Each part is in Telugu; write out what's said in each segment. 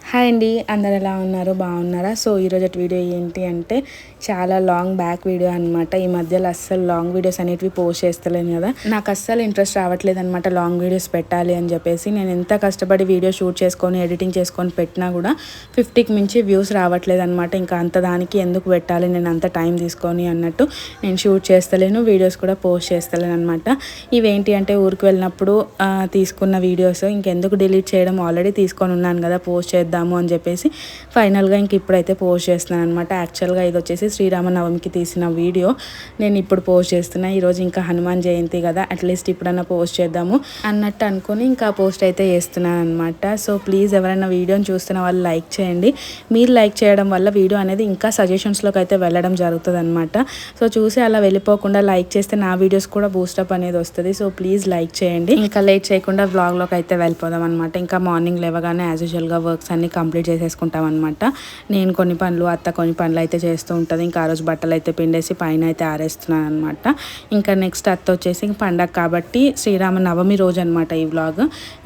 హాయ్ అండి, అందరు ఎలా ఉన్నారు? బాగున్నారా? సో ఈరోజు వీడియో ఏంటి అంటే చాలా లాంగ్ బ్యాక్ వీడియో అనమాట. ఈ మధ్యలో అస్సలు లాంగ్ వీడియోస్ అనేటివి పోస్ట్ చేస్తలేను కదా, నాకు అస్సలు ఇంట్రెస్ట్ రావట్లేదు అనమాట లాంగ్ వీడియోస్ పెట్టాలి అని చెప్పేసి. నేను ఎంత కష్టపడి వీడియో షూట్ చేసుకొని ఎడిటింగ్ చేసుకొని పెట్టినా కూడా 50కి మించి వ్యూస్ రావట్లేదు అనమాట. ఇంకా అంత దానికి ఎందుకు పెట్టాలి నేను అంత టైం తీసుకొని అన్నట్టు నేను షూట్ చేస్తలేను, వీడియోస్ కూడా పోస్ట్ చేస్తలేను అనమాట. ఇవేంటి అంటే ఊరికి వెళ్ళినప్పుడు తీసుకున్న వీడియోస్ ఇంకెందుకు డిలీట్ చేయడం, ఆల్రెడీ తీసుకొని ఉన్నాను కదా, పోస్ట్ చేద్దాము అని చెప్పేసి ఫైనల్గా ఇంక ఇప్పుడైతే పోస్ట్ చేస్తున్నాను అనమాట. యాక్చువల్గా ఇది వచ్చేసి శ్రీరామనవమికి తీసిన వీడియో నేను ఇప్పుడు పోస్ట్ చేస్తున్నా. ఈరోజు ఇంకా హనుమాన్ జయంతి కదా, అట్లీస్ట్ ఇప్పుడన్నా పోస్ట్ చేద్దాము అన్నట్టు అనుకుని ఇంకా పోస్ట్ అయితే చేస్తున్నాను అనమాట. సో ప్లీజ్ ఎవరైనా వీడియోని చూస్తున్న వాళ్ళు లైక్ చేయండి. మీరు లైక్ చేయడం వల్ల వీడియో అనేది ఇంకా సజెషన్స్లోకి అయితే వెళ్ళడం జరుగుతుంది అనమాట. సో చూసి అలా వెళ్ళిపోకుండా లైక్ చేస్తే నా వీడియోస్ కూడా బూస్టప్ అనేది వస్తుంది. సో ప్లీజ్ లైక్ చేయండి. ఇంకా లేట్ చేయకుండా వ్లాగ్లోకి అయితే వెళ్ళిపోదాం అనమాట. ఇంకా మార్నింగ్ లేవగానే యాజ్ యూజువల్గా వర్క్స్ అన్ని కంప్లీట్ చేసేసుకుంటాం అనమాట. నేను కొన్ని పనులు, అత్త కొన్ని పనులు అయితే చేస్తూ ఉంటుంది. ఇంకా ఆ రోజు బట్టలు అయితే పిండేసి పైన అయితే ఆరేస్తున్నాను అనమాట. ఇంకా నెక్స్ట్ అత్త వచ్చేసి పండగ కాబట్టి శ్రీరామనవమి రోజు అనమాట ఈ వ్లాగ్.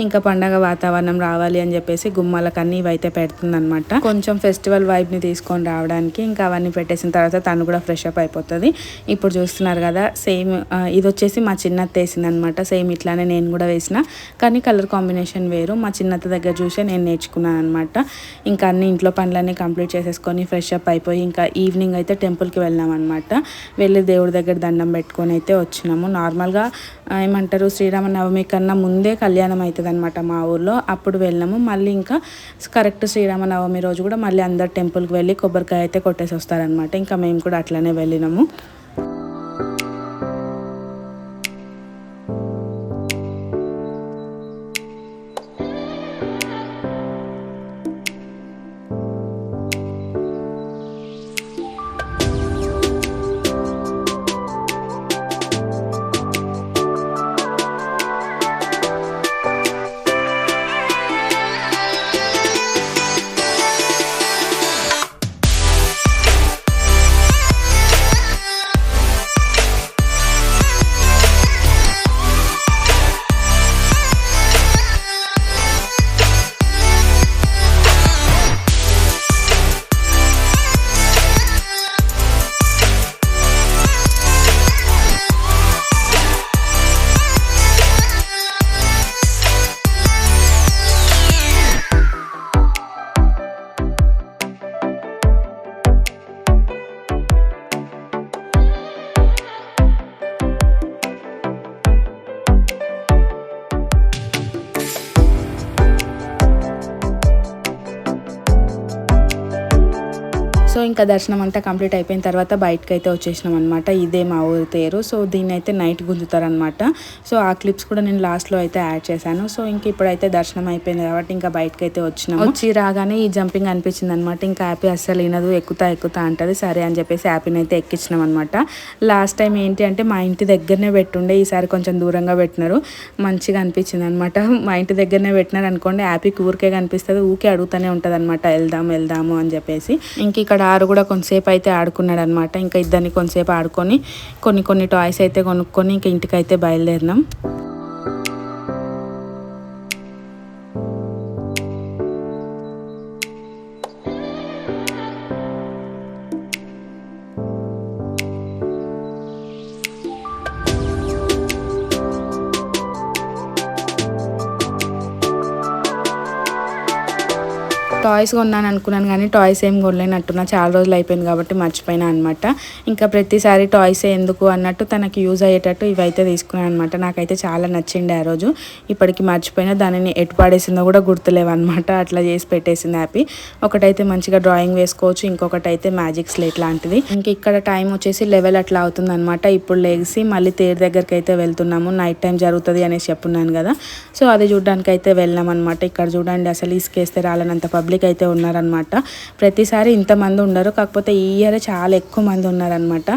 ఇంకా పండగ వాతావరణం రావాలి అని చెప్పేసి గుమ్మాలకన్నీ ఇవైతే పెడుతుంది అనమాట, కొంచెం ఫెస్టివల్ వైబ్ని తీసుకొని రావడానికి. ఇంకా అవన్నీ పెట్టేసిన తర్వాత తను కూడా ఫ్రెష్ అప్ అయిపోతుంది. ఇప్పుడు చూస్తున్నారు కదా, సేమ్ ఇది వచ్చేసి మా చిన్నత్త వేసింది అనమాట. సేమ్ ఇట్లానే నేను కూడా వేసిన, కానీ కలర్ కాంబినేషన్ వేరు. మా చిన్నత్త దగ్గర చూసే నేను నేర్చుకున్నాను అనమాట. ఇంకా అన్ని ఇంట్లో పనులన్నీ కంప్లీట్ చేసేసుకొని ఫ్రెష్ అప్ అయిపోయి ఇంకా ఈవినింగ్ అయితే టెంపుల్కి వెళ్ళాం అనమాట. వెళ్ళి దేవుడి దగ్గర దండం పెట్టుకొని అయితే వచ్చినాము. నార్మల్గా ఏమంటారు, శ్రీరామనవమి కన్నా ముందే కళ్యాణం అవుతుంది అనమాట మా ఊర్లో, అప్పుడు వెళ్ళాము. మళ్ళీ ఇంకా కరెక్ట్ శ్రీరామనవమి రోజు కూడా మళ్ళీ అందరు టెంపుల్కి వెళ్ళి కొబ్బరికాయ అయితే కొట్టేసి వస్తారనమాట. ఇంకా మేము కూడా అట్లనే వెళ్ళినాము. సో ఇంకా దర్శనం అంతా కంప్లీట్ అయిపోయిన తర్వాత బయటకు అయితే వచ్చేసినాం అనమాట. ఇదే మా ఊరి తేరు. సో దీన్ని అయితే నైట్ గుంజుతారనమాట. సో ఆ క్లిప్స్ కూడా నేను లాస్ట్లో అయితే యాడ్ చేశాను. సో ఇంక ఇప్పుడైతే దర్శనం అయిపోయింది కాబట్టి ఇంకా బయటకు అయితే వచ్చినాము. వచ్చి రాగానే ఈ జంపింగ్ అనిపించింది అనమాట. ఇంకా హ్యాపీ అస్సలు వినదు, ఎక్కుతా అంటది. సరే అని చెప్పేసి హ్యాపీని అయితే ఎక్కించినాం అనమాట. లాస్ట్ టైం ఏంటి అంటే మా ఇంటి దగ్గరనే పెట్టుండే, ఈసారి కొంచెం దూరంగా పెట్టినారు. మంచిగా అనిపించింది అనమాట. మా ఇంటి దగ్గరనే పెట్టినారు అనుకోండి, హ్యాపీకి ఊరికే కనిపిస్తుంది, ఊరికే అడుగుతూనే ఉంటుంది అనమాట వెళ్దాము అని చెప్పేసి. ఇంక ఇక్కడ ఆరు కూడా కొంతసేపు అయితే ఆడుకున్నాడు అనమాట. ఇంకా ఇద్దరిని కొంతసేపు ఆడుకొని కొన్ని టాయ్స్ అయితే కొనుక్కొని ఇంకా ఇంటికైతే బయలుదేరినాం. టాయ్స్ కొన్నాను అనుకున్నాను కానీ టాయ్స్ ఏం కొనలేనట్టున్నా, చాలా రోజులు అయిపోయింది కాబట్టి మర్చిపోయినా అనమాట. ఇంకా ప్రతిసారి టాయ్స్ ఎందుకు అన్నట్టు తనకి యూజ్ అయ్యేటట్టు ఇవైతే తీసుకున్నాను అనమాట. నాకైతే చాలా నచ్చింది ఆ రోజు. ఇప్పటికి మర్చిపోయినా, దానిని ఎటు పాడేసిందో కూడా గుర్తులేవు అనమాట. అట్లా చేసి పెట్టేసింది హ్యాపీ. ఒకటైతే మంచిగా డ్రాయింగ్ వేసుకోవచ్చు, ఇంకొకటి అయితే మ్యాజిక్ స్లేట్ లాంటిది. ఇంక ఇక్కడ టైం వచ్చేసి 11 అట్లా అవుతుంది అనమాట. ఇప్పుడు లేచి మళ్ళీ తేరు దగ్గరికి అయితే వెళ్తున్నాము. నైట్ టైం జరుగుతుంది అనేసి చెప్పున్నాను కదా, సో అది చూడడానికి అయితే వెళ్ళాం అనమాట. ఇక్కడ చూడండి, అసలు ఇసుకేస్తే రాలనంత పబ్లిక్ అయితే ఉన్నారనమాట. ప్రతిసారి ఇంతమంది ఉండరు, కాకపోతే ఈ ఇయర్ చాలా ఎక్కువ మంది ఉన్నారనమాట.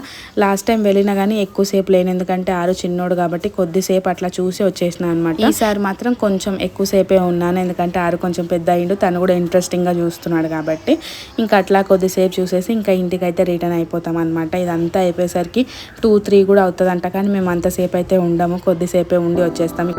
లాస్ట్ టైం వెళ్ళినా కానీ ఎక్కువసేపు లేను, ఎందుకంటే ఆరు చిన్నోడు కాబట్టి కొద్దిసేపు అట్లా చూసి వచ్చేసిన అనమాట. ఈసారి మాత్రం కొంచెం ఎక్కువసేపే ఉన్నాను, ఎందుకంటే ఆరు కొంచెం పెద్ద అయ్యిండు, తను కూడా ఇంట్రెస్టింగ్గా చూస్తున్నాడు కాబట్టి. ఇంకా అట్లా కొద్దిసేపు చూసేసి ఇంకా ఇంటికి అయితే రిటర్న్ అయిపోతాం అనమాట. ఇదంతా అయిపోయేసరికి 2-3 కూడా అవుతుందంట, కానీ మేము అంతసేపు అయితే ఉండము, కొద్దిసేపే ఉండి వచ్చేస్తాం.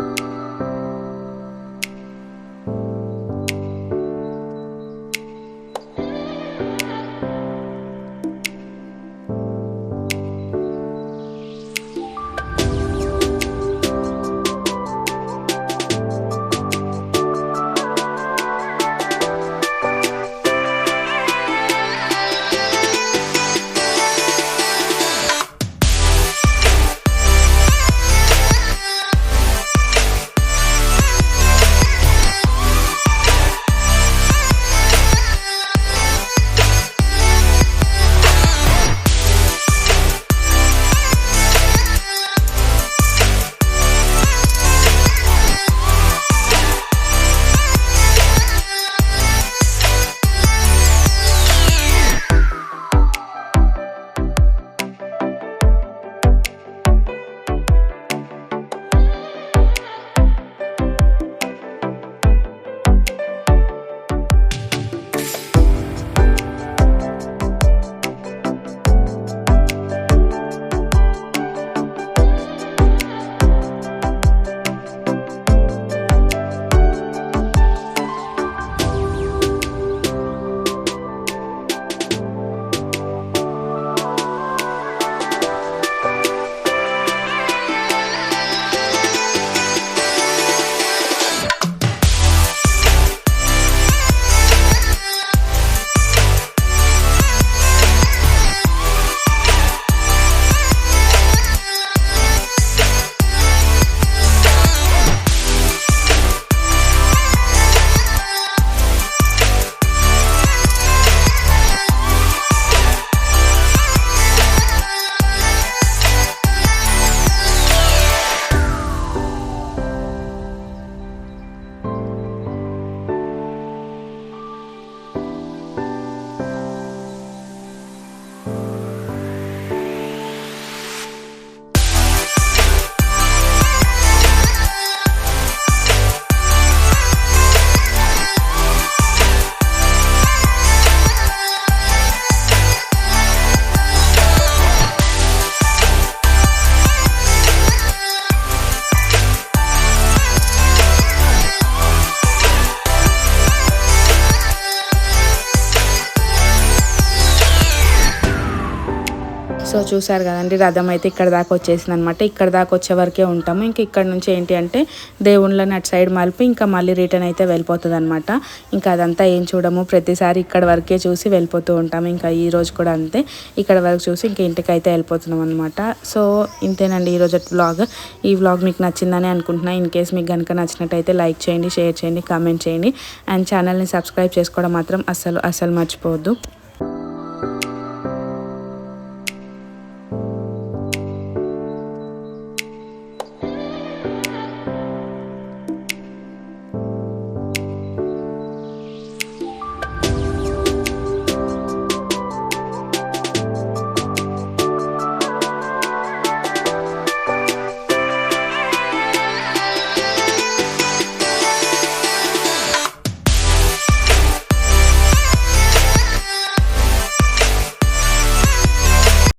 సో చూసారు కదండి, రథం అయితే ఇక్కడ దాకా వచ్చేసింది అనమాట. ఇక్కడ దాకా వచ్చే వరకే ఉంటాము. ఇంక ఇక్కడ నుంచి ఏంటి అంటే దేవుళ్ళని అటు సైడ్ మలిపి ఇంకా మళ్ళీ రిటర్న్ అయితే వెళ్ళిపోతుంది అనమాట. ఇంకా అదంతా ఏం చూడము, ప్రతిసారి ఇక్కడ వరకే చూసి వెళ్ళిపోతూ ఉంటాము. ఇంకా ఈ రోజు కూడా అంతే, ఇక్కడ వరకు చూసి ఇంక ఇంటికి అయితే వెళ్ళిపోతున్నాం అనమాట. సో ఇంతేనండి ఈరోజు వ్లాగ్. ఈ వ్లాగ్ మీకు నచ్చిందని అనుకుంటున్నా. ఇన్ కేస్ మీకు కనుక నచ్చినట్టయితే లైక్ చేయండి, షేర్ చేయండి, కామెంట్ చేయండి. అండ్ ఛానల్ని సబ్స్క్రైబ్ చేసుకోవడం మాత్రం అస్సలు మర్చిపోవద్దు.